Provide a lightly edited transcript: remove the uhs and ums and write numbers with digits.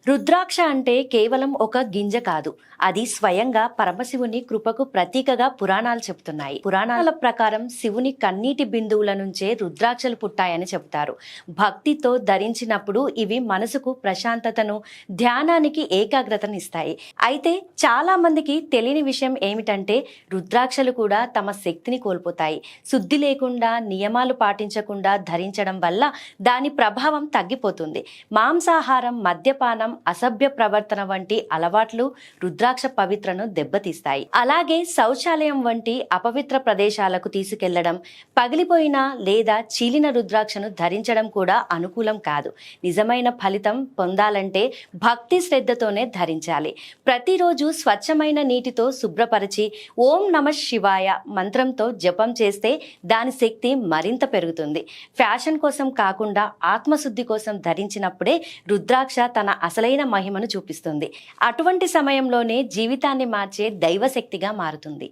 రుద్రాక్ష అంటే కేవలం ఒక గింజ కాదు, అది స్వయంగా పరమశివుని కృపకు ప్రతీకగా పురాణాలు చెబుతున్నాయి. పురాణాల ప్రకారం శివుని కన్నీటి బిందువుల నుంచే రుద్రాక్షలు పుట్టాయని చెబుతారు. భక్తితో ధరించినప్పుడు ఇవి మనసుకు ప్రశాంతతను, ధ్యానానికి ఏకాగ్రతను ఇస్తాయి. అయితే చాలా మందికి తెలియని విషయం ఏమిటంటే రుద్రాక్షలు కూడా తమ శక్తిని కోల్పోతాయి. శుద్ధి లేకుండా, నియమాలు పాటించకుండా ధరించడం వల్ల దాని ప్రభావం తగ్గిపోతుంది. మాంసాహారం, మద్యపానం, అసభ్య ప్రవర్తన వంటి అలవాట్లు రుద్రాక్ష పవిత్రను దెబ్బతీస్తాయి. అలాగే శౌచాలయం వంటి అపవిత్ర ప్రదేశాలకు తీసుకెళ్లడం, పగిలిపోయిన లేదా చీలిన రుద్రాక్షను ధరించడం కూడా అనుకూలం కాదు. నిజమైన ఫలితం పొందాలంటే భక్తి శ్రద్ధతోనే ధరించాలి. ప్రతిరోజు స్వచ్ఛమైన నీటితో శుభ్రపరిచి ఓం నమః శివాయ మంత్రంతో జపం చేస్తే దాని శక్తి మరింత పెరుగుతుంది. ఫ్యాషన్ కోసం కాకుండా ఆత్మశుద్ధి కోసం ధరించినప్పుడే రుద్రాక్ష తన అసలైన మహిమను చూపిస్తుంది. అటువంటి సమయంలోనే జీవితాన్ని మార్చే దైవశక్తిగా మారుతుంది.